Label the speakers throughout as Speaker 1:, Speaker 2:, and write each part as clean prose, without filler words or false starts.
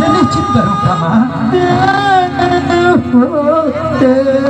Speaker 1: निश्चित करूंगा माँ। माता माता चुप हो जाइए।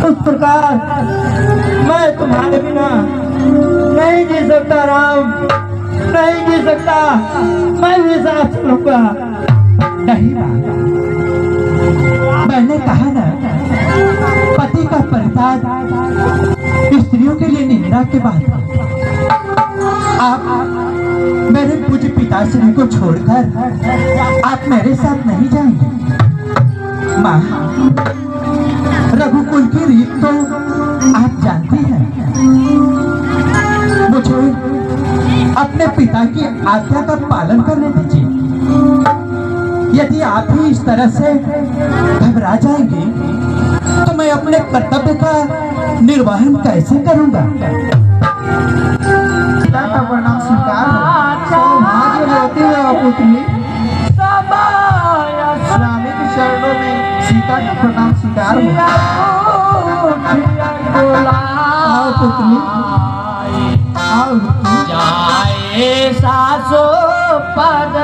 Speaker 2: उस प्रकार मैं तुम्हारे बिना नहीं जी सकता राम, नहीं जी सकता। मैं भी साथ चलूंगा।
Speaker 1: नहीं माता, मैंने कहा ना, पति का परित्याग स्त्रियों के लिए निंदा के बाद आप मेरे पूज्य पिताश्री को छोड़कर आप मेरे साथ नहीं जाएंगे। माँ, रघुकुल की रीत तो आप जानती हैं। मुझे अपने पिता की आज्ञा का पालन करने दीजिए। यदि आप ही इस तरह से घबरा जाएंगे तो मैं अपने कर्तव्य का निर्वहन कैसे करूंगा?
Speaker 2: पिता का प्रणाम स्वीकार हो। सौभाग्यवती हो पुत्री। स्वामी के चरणों में सीता का प्रणाम स्वीकार हो। आओ पुत्री, आओ
Speaker 3: जाए सासो पद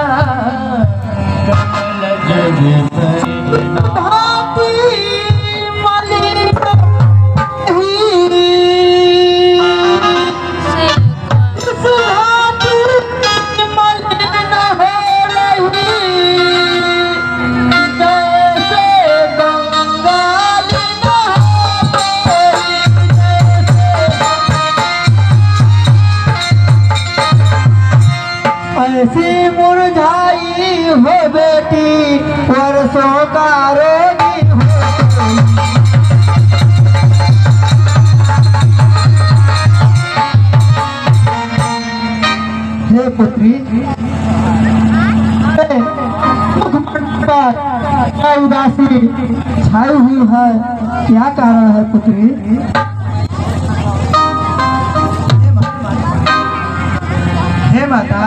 Speaker 3: कमल जग
Speaker 2: ऐसी मुरझाई हो बेटी वर्षों का रोगी हो। हे पुत्री, क्या उदासी छाई हुई है, क्या कारण है पुत्री? हे माता,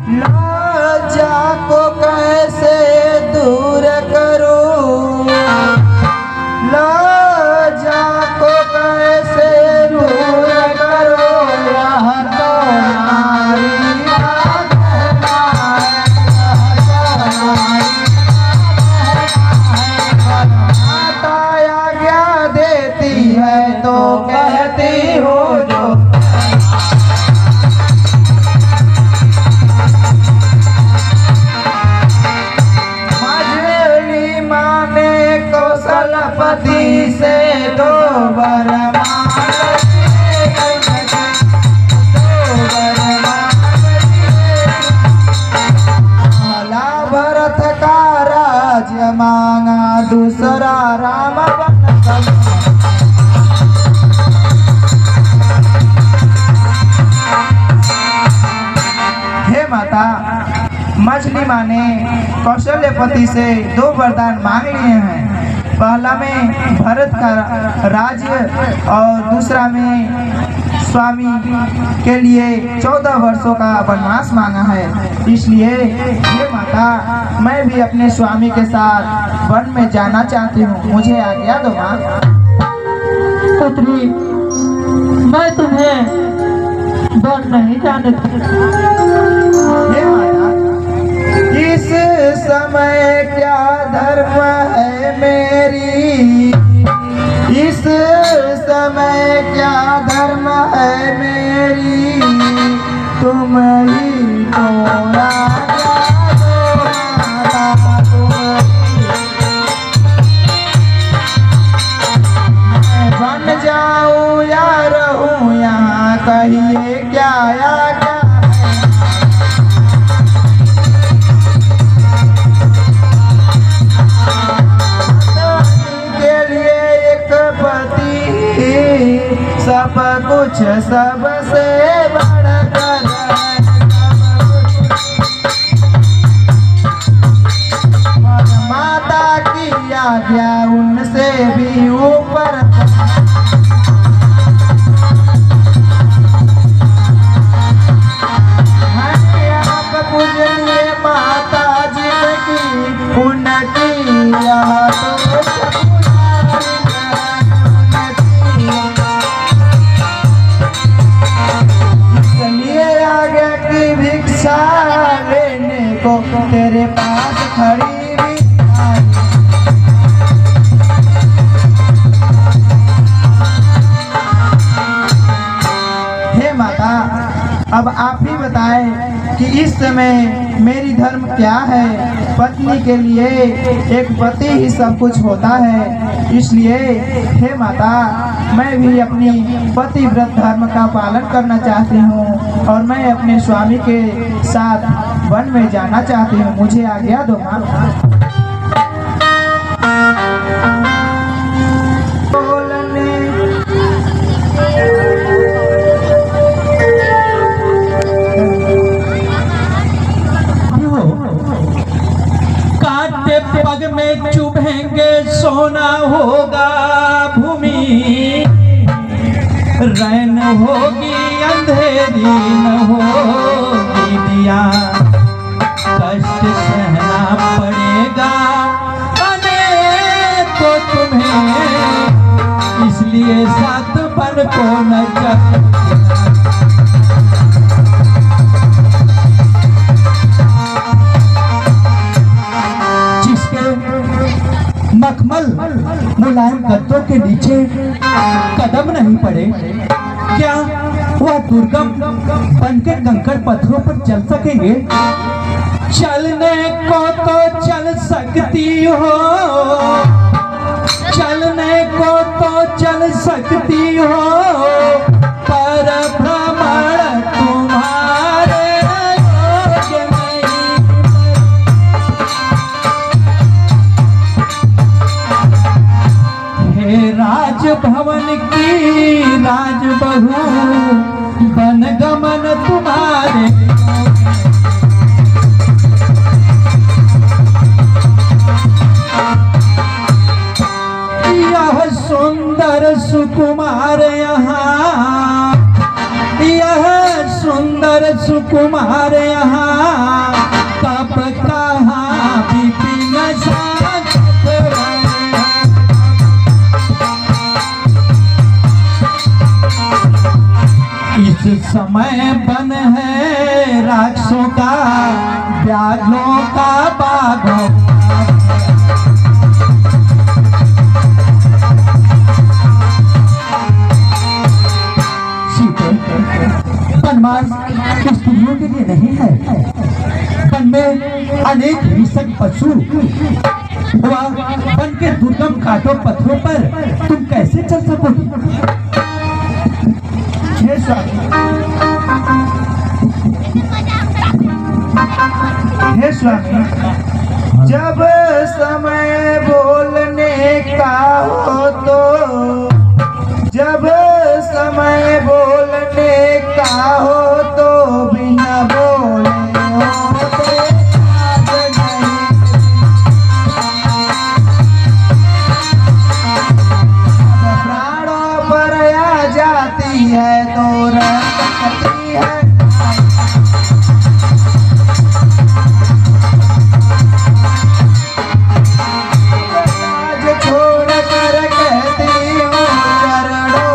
Speaker 2: लज्जा को कैसे दूर करूं, लज्जा को कैसे दूर करूं, यह तो नारी माता आज्ञा देती है तो कहती हो जो। पति से दो वर भला भरत का राज्य मांगा दूसरा राम बन। हे माता, मछली माँ ने कौशल्यपति से दो वरदान मांग लिए हैं। पहला में भरत का राज्य और दूसरा में स्वामी के लिए 14 वर्षों का वनवास मांगा है। इसलिए हे माता, मैं भी अपने स्वामी के साथ वन में जाना चाहती हूँ, मुझे आज्ञा दो माँ।
Speaker 4: पुत्री, मैं तुम्हें वन नहीं जाने दूंगी।
Speaker 2: हे माता, इस समय क्या धर्म है मेरी, इस समय क्या धर्म है मेरी, तुम ही तो राजा दो माता, तुम मैं बन जाऊं या रहूं यहाँ, कहिए क्या आज्ञा। सब कुछ सबसे बढ़कर को तेरे पास खड़ी भिखारी। हे माता, अब आप ही बताएं कि इस समय मेरी धर्म क्या है। पत्नी के लिए एक पति ही सब कुछ होता है, इसलिए हे माता, मैं भी अपनी पतिव्रत धर्म का पालन करना चाहती हूँ और मैं अपने स्वामी के साथ वन में जाना चाहती हूँ। मुझे आज्ञा दो माता।
Speaker 3: पग में चुभेंगे सोना होगा भूमि, रैन होगी अंधेरी न होगी दिया, कष्ट सहना पड़ेगा अनेक को तुम्हें, इसलिए साथ बन को न चल। मखमल मुलायम गद्दों के नीचे कदम नहीं पड़े, क्या वह दुर्गम बनके कंकड़ पत्थरों पर चल सकेंगे? चलने को तो चल सकती हो, चलने को तो चल सकती हो, पर भ्रमण तुम्हारे योग्य नहीं। हे राजभवन की राजबहू, बनगमन तुम्हारे यह सुंदर सुकुमार यहाँ, यह सुंदर सुकुमार यहाँ, कब कहाँ विपिन साथ रहे। इस समय बन है राक्षसों का, व्याघ्रों का, बाघों का। वनवास स्त्रियों के लिए नहीं है। वन में अनेक हिंसक पशु, वन के दुर्गम कांटों पत्थरों पर तुम कैसे चल सकोगी?
Speaker 2: हे स्वामी, हे स्वामी, जब समय बोलने का हो तो, जब समय बोलने का हो तो बिना बोले होते आज नहीं। प्राणों पर आ जाती है तो रह सकती है। छोड़ कर कहती हूँ चरणों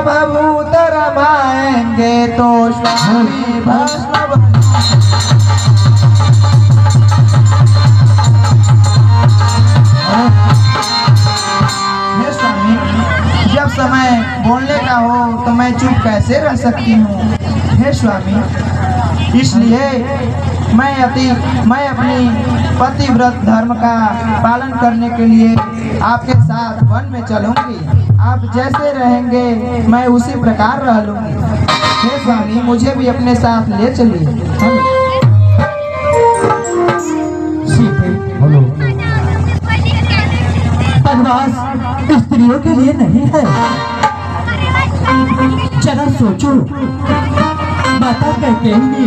Speaker 2: भभूत रमाएंगे तो स्वामी भस्म। हे स्वामी, जब समय बोलने का हो तो मैं चुप कैसे रह सकती हूँ? हे स्वामी, इसलिए मैं अपनी पतिव्रत धर्म का पालन करने के लिए आपके साथ वन में चलूंगी। आप जैसे रहेंगे मैं उसी प्रकार रह लूंगी। हे स्वामी, मुझे भी अपने साथ ले चलिए।
Speaker 1: वनवास स्त्रियों के लिए नहीं है। जरा सोचो, माता कैकेयी ने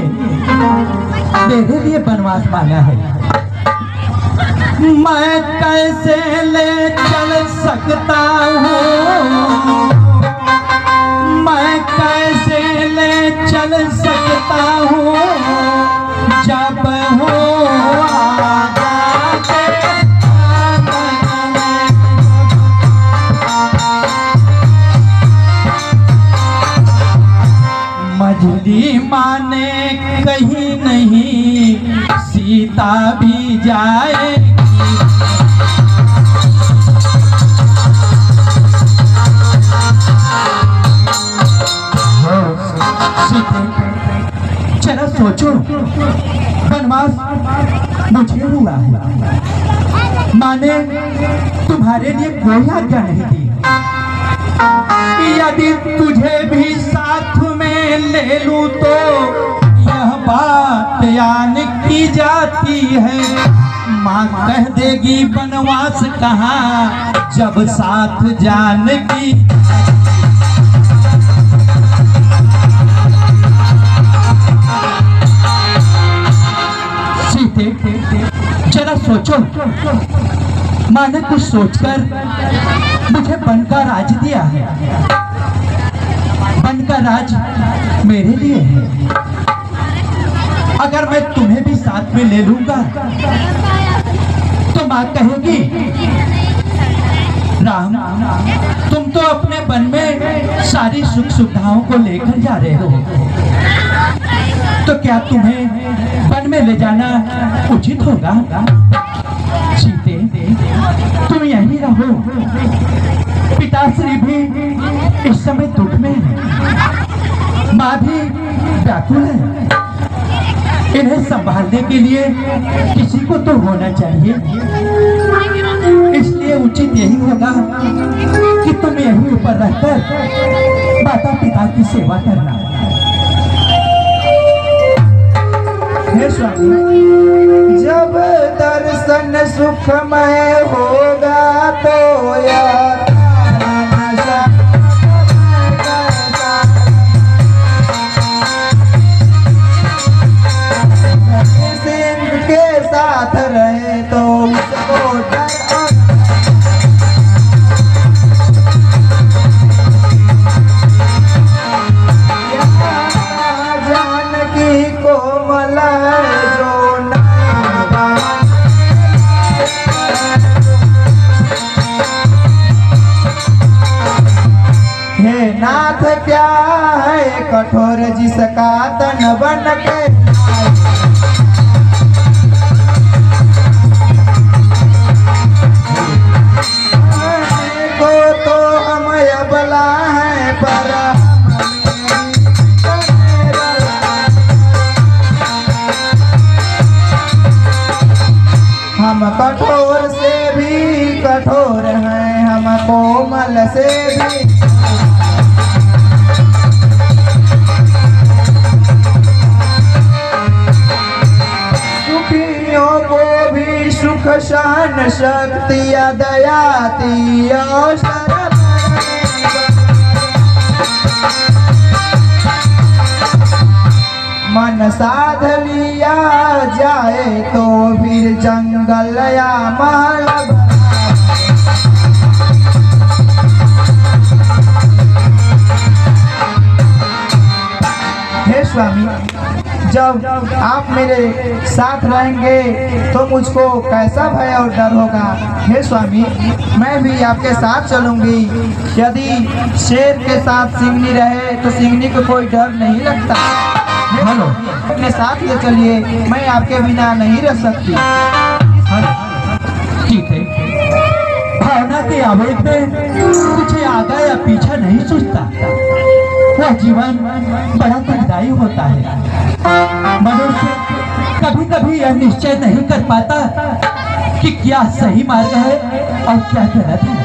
Speaker 1: मेरे लिए वनवास मांगा है, मैं कैसे ले चल सकता हूँ, मैं कैसे ले चल सकता हूँ, जब हो कहीं नहीं सीता भी जाएगी। जरा सोचो, वनवास मुझे हुआ है, माँ ने तुम्हारे लिए कोई आज्ञा नहीं दी। यदि तुझे भी साथ में ले लूं तो यह बात यान की जाती है। माँ कह देगी वनवास कहाँ जब साथ जान की। जरा सोचो, माँ ने कुछ सोचकर मुझे वन का राज दिया है। वन का राज मेरे लिए है। अगर मैं तुम्हें भी साथ में ले लूंगा तो माँ कहेगी, राम तुम तो अपने वन में सारी सुख सुविधाओं को लेकर जा रहे हो, तो क्या तुम्हें वन में ले जाना उचित होगा? सीते तुम यहीं रहो। पिताश्री भी इस समय दुख में है, माँ भी व्याकुल है। इन्हें संभालने के लिए किसी को तो होना चाहिए। इसलिए उचित यही होगा कि तुम यहीं ऊपर रहकर माता पिता की सेवा करना।
Speaker 2: हे स्वामी, जब दर्शन सुखमय होगा तो यार के साथ रहे तो उसको डर जानकी कोमल जो हे नाथ क्या है कठोर जिसका तन बन के हम कठोर से भी कठोर हैं, हम कोमल से भी। सुखियों को भी सुख सहन शक्ति दयाती और मन साध लिया जाए तो फिर जंगल या महल। हे स्वामी, जब आप मेरे साथ रहेंगे तो मुझको कैसा भय और डर होगा। हे स्वामी, मैं भी आपके साथ चलूंगी। यदि शेर के साथ सिंहनी रहे तो सिंहनी को कोई डर नहीं लगता।
Speaker 1: हेलो,
Speaker 2: अपने साथ ले चलिए, मैं आपके बिना नहीं रह सकती।
Speaker 1: ठीक है, भावना के आवेग में कुछ आगे या पीछा नहीं सोचता। वह जीवन बड़ा दुखदायी होता है। मनुष्य कभी कभी यह निश्चय नहीं कर पाता कि क्या सही मार्ग है और क्या गलत है।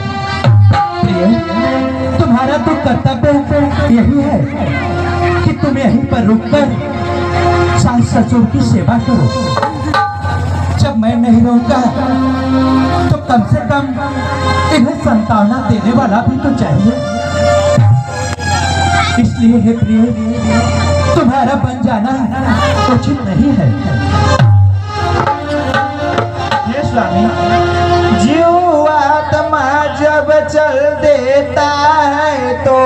Speaker 1: प्रिय, तुम्हारा तो कर्तव्य यही है कि तुम यहीं पर रुककर सास ससुर की सेवा करो। जब मैं नहीं रहूंगा तो कम से कम इन्हें संतावना देने वाला भी तो चाहिए। इसलिए हे प्रिय, तुम्हारा बन जाना उचित नहीं है।
Speaker 2: हे स्वामी, जीव आत्मा जब चल देता है तो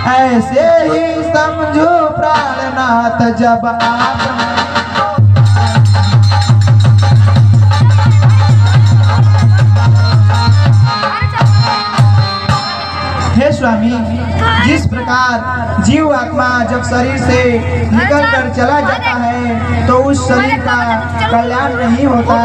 Speaker 2: ऐसे ही समझो प्राणनाथ जब आप जब शरीर से निकल कर चला जाता है तो उस शरीर का कल्याण नहीं होता।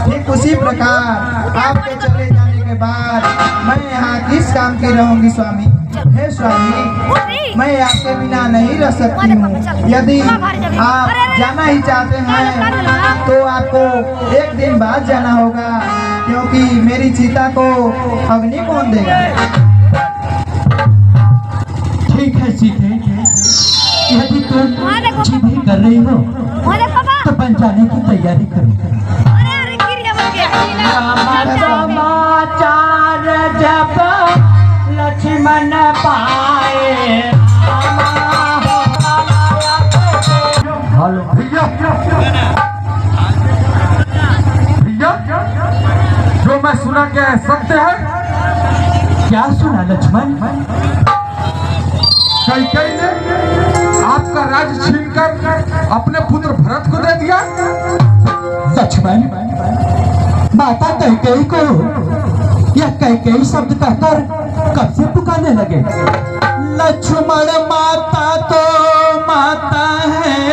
Speaker 2: ठीक उसी प्रकार आपके चले जाने के बाद मैं यहाँ किस काम की रहूंगी स्वामी? हे स्वामी, मैं आपके बिना नहीं रह सकती हूँ। यदि आप जाना ही चाहते हैं तो आपको एक दिन बाद जाना होगा, क्योंकि मेरी चिता को अग्नि कौन देगा?
Speaker 3: ठीक है सीधे, यदि तुम जिद कर रही हो तो बन जाने की तैयारी करो।
Speaker 4: समाचार जब लक्ष्मण पाए।
Speaker 5: हेलो भैया, भैया जो मैं सुना क्या सत्य है?
Speaker 3: क्या सुना लक्ष्मण?
Speaker 5: कैकेयी ने आपका राज छीनकर अपने पुत्र भरत को दे दिया।
Speaker 3: लक्ष्मण, माता कैकेयी को यह कैकेयी शब्द कहकर कब से पुकारने लगे? लक्ष्मण माता तो माता है,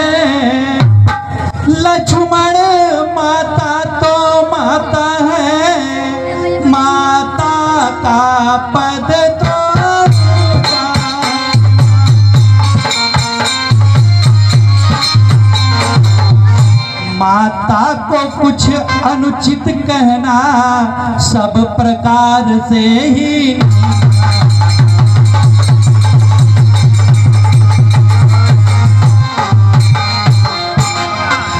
Speaker 3: लक्ष्मण माता तो माता है, माता का पद तो माता को कुछ अनुचित कहना सब प्रकार से ही।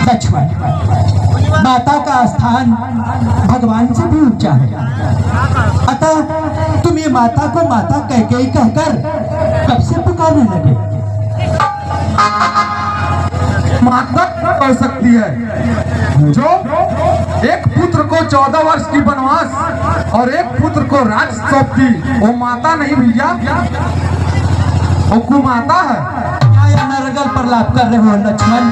Speaker 3: लक्ष्मण, माता का स्थान भगवान से भी ऊंचा है, अतः तुम ये माता को माता कैकेयी कहकर कब से पुकारने लगे?
Speaker 5: माता हो सकती है जो एक पुत्र को 14 वर्ष की वनवास और एक पुत्र को राज सौंपती, वो माता नहीं भैया, वो कुमाता है।
Speaker 3: क्या नरगल पर लाभ कर रहे हो लक्ष्मण?